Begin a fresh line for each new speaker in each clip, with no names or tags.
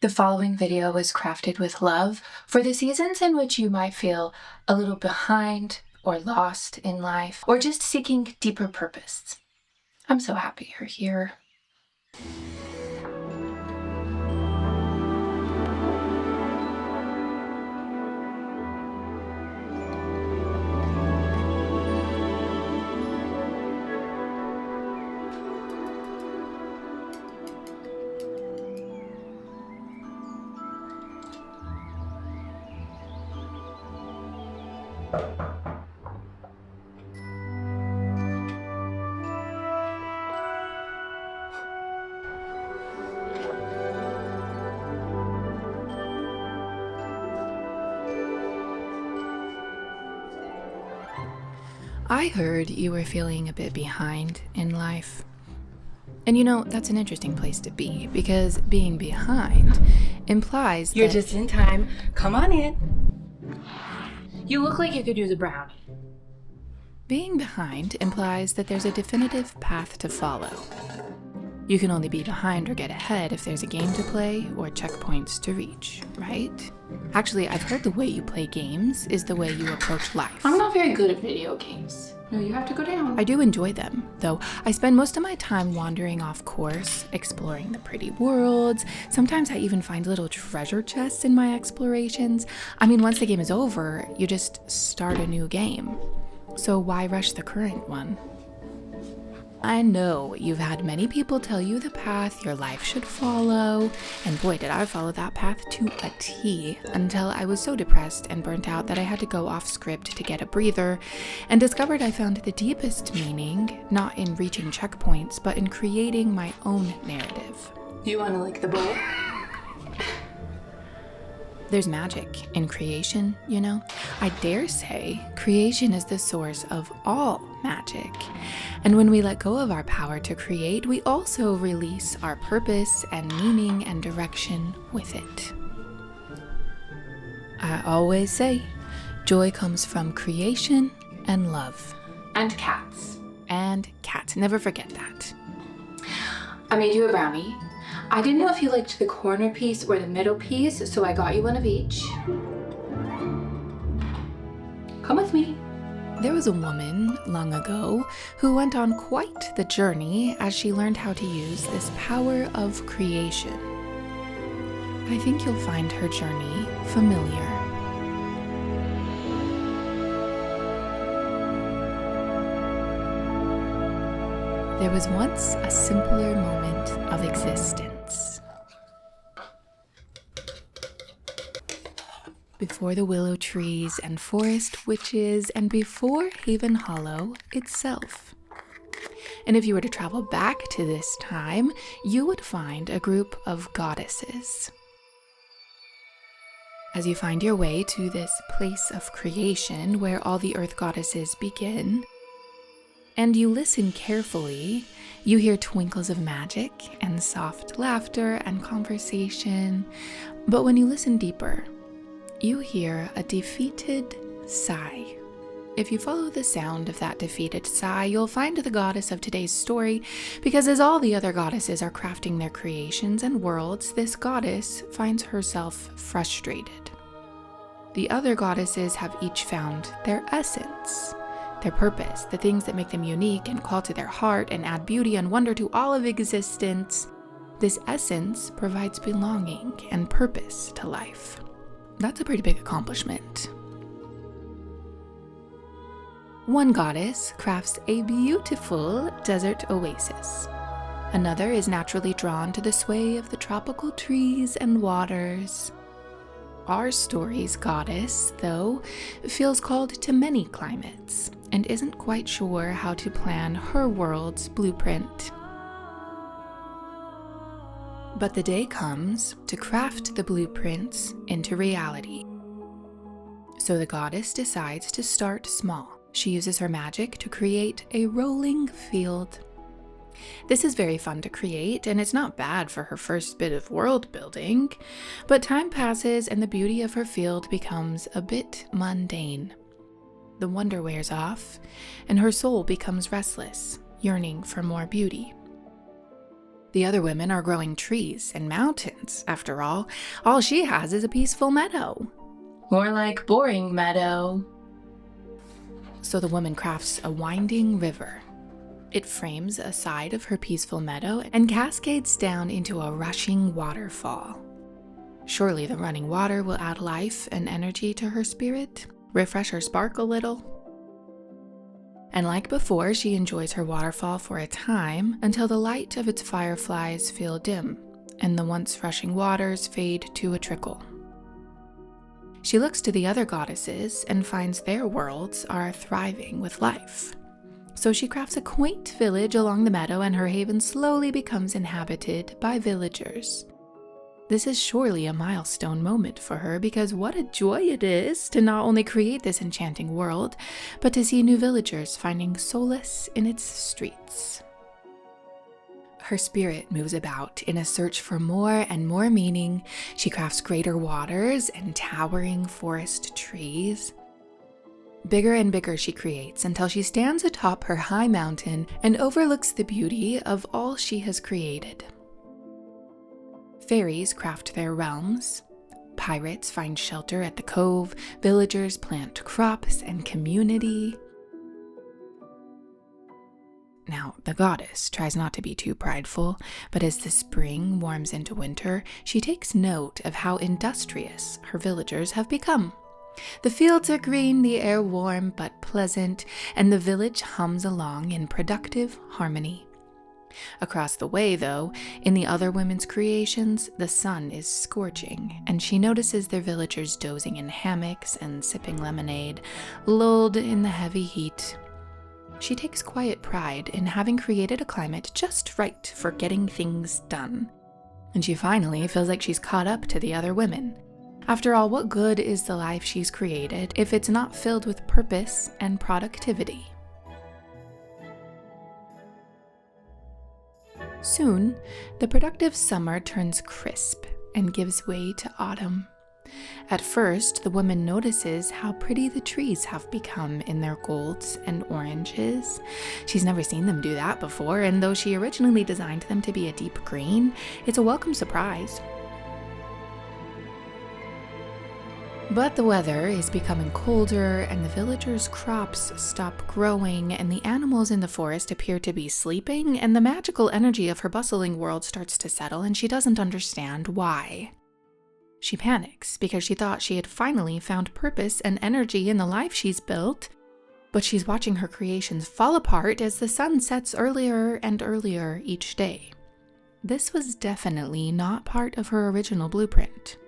The following video was crafted with love for the seasons in which you might feel a little behind or lost in life, or just seeking deeper purpose. I'm so happy you're here. I heard you were feeling a bit behind in life. And you know, that's an interesting place to be, because being behind implies
You're
that
just in time. Come on in. You look like you could use a brownie.
being behind implies that there's a definitive path to follow. You can only be behind or get ahead if there's a game to play or checkpoints to reach, right? Actually, I've heard the way you play games is the way you approach life.
I'm not very good at video games. No, you have to go down.
I do enjoy them, though I spend most of my time wandering off course, exploring the pretty worlds. Sometimes I even find little treasure chests in my explorations. I mean, once the game is over, you just start a new game. So why rush the current one? I know you've had many people tell you the path your life should follow, and boy did I follow that path to a T until I was so depressed and burnt out that I had to go off script to get a breather, and discovered I found the deepest meaning not in reaching checkpoints, but in creating my own narrative.
You want to lick the bowl?
There's magic in creation, you know? I dare say creation is the source of all magic. And when we let go of our power to create, we also release our purpose and meaning and direction with it. I always say, joy comes from creation and love.
And cats.
And cats, never forget that.
I made you a brownie. I didn't know if you liked the corner piece or the middle piece, so I got you one of each. Come with me.
There was a woman long ago who went on quite the journey as she learned how to use this power of creation. I think you'll find her journey familiar. There was once a simpler moment of existence. Before the willow trees and forest witches, and before Haven Hollow itself. And if you were to travel back to this time, you would find a group of goddesses. As you find your way to this place of creation where all the earth goddesses begin, and you listen carefully, you hear twinkles of magic and soft laughter and conversation. But when you listen deeper, you hear a defeated sigh. If you follow the sound of that defeated sigh, you'll find the goddess of today's story, because as all the other goddesses are crafting their creations and worlds, this goddess finds herself frustrated. The other goddesses have each found their essence, their purpose, the things that make them unique and call to their heart and add beauty and wonder to all of existence. This essence provides belonging and purpose to life. That's a pretty big accomplishment. One goddess crafts a beautiful desert oasis. Another is naturally drawn to the sway of the tropical trees and waters. Our story's goddess, though, feels called to many climates and isn't quite sure how to plan her world's blueprint. But the day comes to craft the blueprints into reality. So the goddess decides to start small. She uses her magic to create a rolling field. This is very fun to create, and it's not bad for her first bit of world building, but time passes and the beauty of her field becomes a bit mundane. The wonder wears off, and her soul becomes restless, yearning for more beauty. The other women are growing trees and mountains. After all she has is a peaceful meadow.
More like boring meadow.
So the woman crafts a winding river. It frames a side of her peaceful meadow and cascades down into a rushing waterfall. Surely the running water will add life and energy to her spirit, refresh her spark a little. And like before, she enjoys her waterfall for a time until the light of its fireflies feel dim and the once rushing waters fade to a trickle. She looks to the other goddesses and finds their worlds are thriving with life. So she crafts a quaint village along the meadow, and her haven slowly becomes inhabited by villagers. This is surely a milestone moment for her, because what a joy it is to not only create this enchanting world, but to see new villagers finding solace in its streets. Her spirit moves about in a search for more and more meaning. She crafts greater waters and towering forest trees. Bigger and bigger she creates until she stands atop her high mountain and overlooks the beauty of all she has created. Fairies craft their realms. Pirates find shelter at the cove. Villagers plant crops and community. Now, the goddess tries not to be too prideful, but as the spring warms into winter, she takes note of how industrious her villagers have become. The fields are green, the air warm but pleasant, and the village hums along in productive harmony. Across the way, though, in the other women's creations, the sun is scorching, and she notices their villagers dozing in hammocks and sipping lemonade, lulled in the heavy heat. She takes quiet pride in having created a climate just right for getting things done. And she finally feels like she's caught up to the other women. After all, what good is the life she's created if it's not filled with purpose and productivity? Soon, the productive summer turns crisp and gives way to autumn. At first, the woman notices how pretty the trees have become in their golds and oranges. She's never seen them do that before, and though she originally designed them to be a deep green, it's a welcome surprise. But the weather is becoming colder, and the villagers' crops stop growing, and the animals in the forest appear to be sleeping, and the magical energy of her bustling world starts to settle, and she doesn't understand why. She panics because she thought she had finally found purpose and energy in the life she's built, but she's watching her creations fall apart as the sun sets earlier and earlier each day. This was definitely not part of her original blueprint.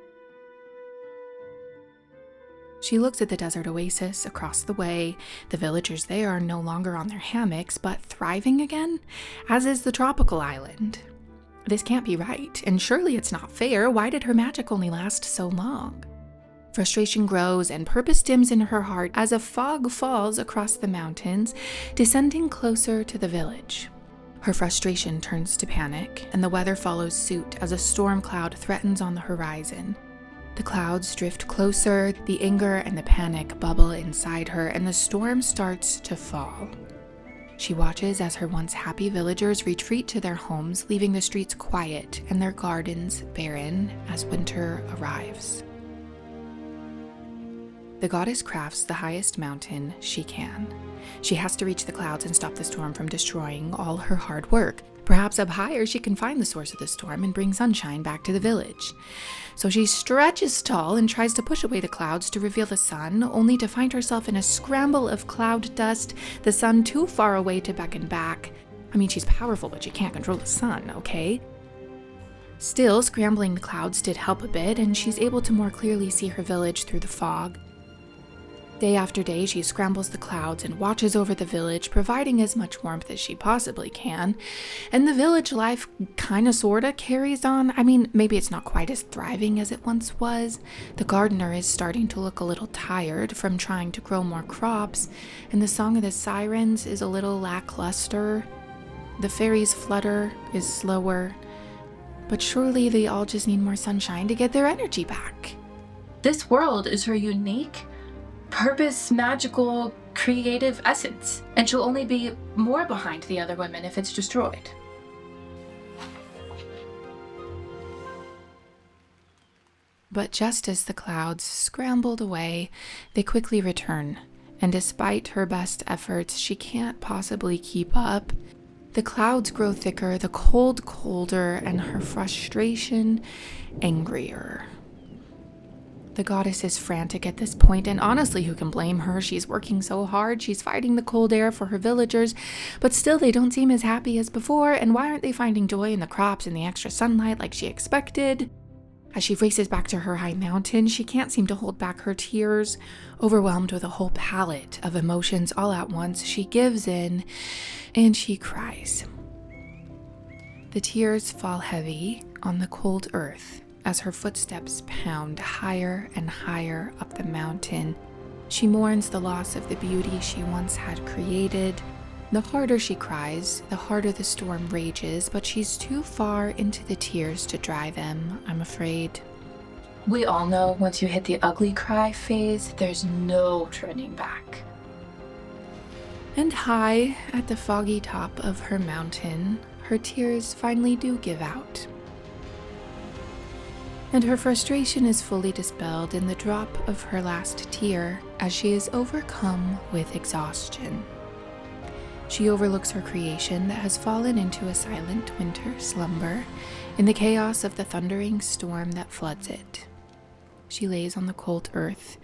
She looks at the desert oasis across the way. The villagers there are no longer on their hammocks, but thriving again, as is the tropical island. This can't be right, and surely it's not fair. Why did her magic only last so long? Frustration grows and purpose dims in her heart as a fog falls across the mountains, descending closer to the village. Her frustration turns to panic, and the weather follows suit as a storm cloud threatens on the horizon. The clouds drift closer, the anger and the panic bubble inside her, and the storm starts to fall. She watches as her once happy villagers retreat to their homes, leaving the streets quiet and their gardens barren as winter arrives. The goddess crafts the highest mountain she can. She has to reach the clouds and stop the storm from destroying all her hard work. Perhaps up higher she can find the source of the storm and bring sunshine back to the village. So she stretches tall and tries to push away the clouds to reveal the sun, only to find herself in a scramble of cloud dust, the sun too far away to beckon back. I mean, she's powerful, but she can't control the sun, okay? Still, scrambling the clouds did help a bit, and she's able to more clearly see her village through the fog. Day after day, she scrambles the clouds and watches over the village, providing as much warmth as she possibly can. And the village life kinda sorta carries on. I mean, maybe it's not quite as thriving as it once was. The gardener is starting to look a little tired from trying to grow more crops, and the song of the sirens is a little lackluster. The fairies' flutter is slower, but surely they all just need more sunshine to get their energy back.
This world is her unique purpose, magical, creative essence, and she'll only be more behind the other women if it's destroyed.
but just as the clouds scrambled away, they quickly return. And despite her best efforts, she can't possibly keep up. The clouds grow thicker, the cold colder, and her frustration angrier. The goddess is frantic at this point, and honestly, who can blame her? She's working so hard, she's fighting the cold air for her villagers, but still they don't seem as happy as before, and why aren't they finding joy in the crops and the extra sunlight like she expected? As she races back to her high mountain, she can't seem to hold back her tears. Overwhelmed with a whole palette of emotions all at once, she gives in and she cries. The tears fall heavy on the cold earth as her footsteps pound higher and higher up the mountain. She mourns the loss of the beauty she once had created. The harder she cries, the harder the storm rages, but she's too far into the tears to dry them, I'm afraid.
We all know once you hit the ugly cry phase, there's no turning back.
And high at the foggy top of her mountain, her tears finally do give out. And her frustration is fully dispelled in the drop of her last tear as she is overcome with exhaustion. She overlooks her creation that has fallen into a silent winter slumber in the chaos of the thundering storm that floods it. She lays on the cold earth,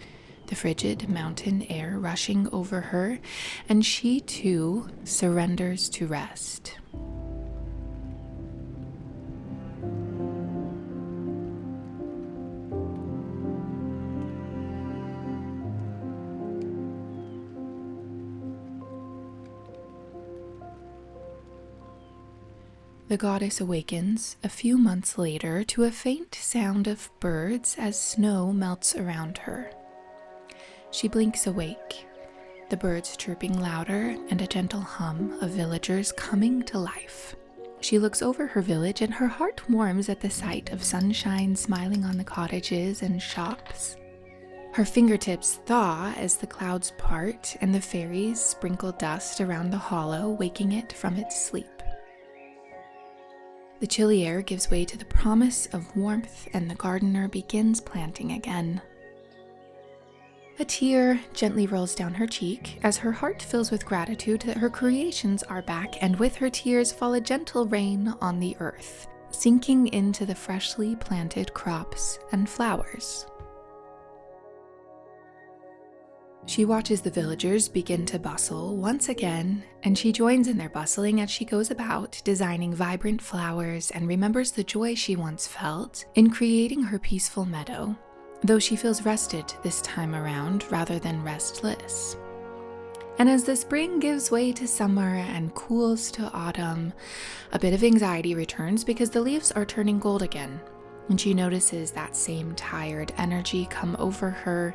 the frigid mountain air rushing over her, and she too surrenders to rest. The goddess awakens a few months later to a faint sound of birds as snow melts around her. She blinks awake, the birds chirping louder and a gentle hum of villagers coming to life. She looks over her village and her heart warms at the sight of sunshine smiling on the cottages and shops. Her fingertips thaw as the clouds part and the fairies sprinkle dust around the hollow, waking it from its sleep. The chilly air gives way to the promise of warmth, and the gardener begins planting again. A tear gently rolls down her cheek as her heart fills with gratitude that her creations are back, and with her tears fall a gentle rain on the earth, sinking into the freshly planted crops and flowers. She watches the villagers begin to bustle once again, and she joins in their bustling as she goes about designing vibrant flowers and remembers the joy she once felt in creating her peaceful meadow, though she feels rested this time around rather than restless. And as the spring gives way to summer and cools to autumn, a bit of anxiety returns because the leaves are turning gold again. And she notices that same tired energy come over her,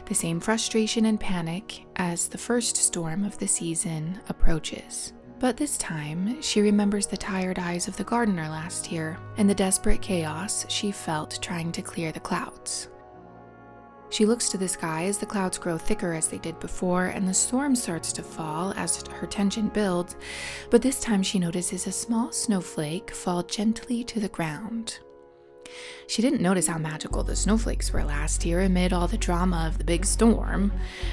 the same frustration and panic as the first storm of the season approaches. But this time, she remembers the tired eyes of the gardener last year and the desperate chaos she felt trying to clear the clouds. She looks to the sky as the clouds grow thicker as they did before, and the storm starts to fall as her tension builds, but this time she notices a small snowflake fall gently to the ground. She didn't notice how magical the snowflakes were last year amid all the drama of the big storm.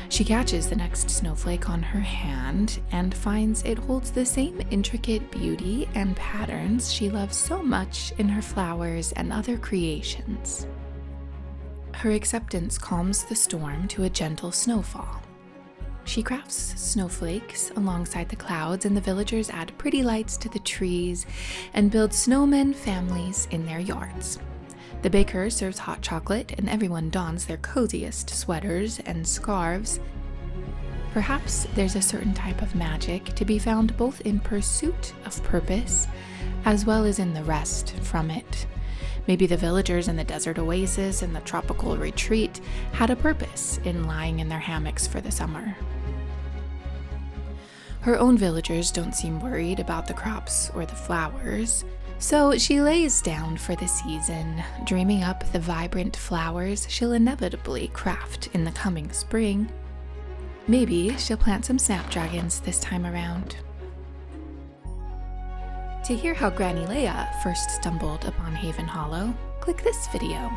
She catches the next snowflake on her hand and finds it holds the same intricate beauty and patterns she loves so much in her flowers and other creations. Her acceptance calms the storm to a gentle snowfall. She crafts snowflakes alongside the clouds, and the villagers add pretty lights to the trees and build snowmen families in their yards. The baker serves hot chocolate, and everyone dons their coziest sweaters and scarves. Perhaps there's a certain type of magic to be found both in pursuit of purpose as well as in the rest from it. Maybe the villagers in the desert oasis and the tropical retreat had a purpose in lying in their hammocks for the summer. Her own villagers don't seem worried about the crops or the flowers, so she lays down for the season, dreaming up the vibrant flowers she'll inevitably craft in the coming spring. Maybe she'll plant some snapdragons this time around. To hear how Granny Leia first stumbled upon Haven Hollow, click this video.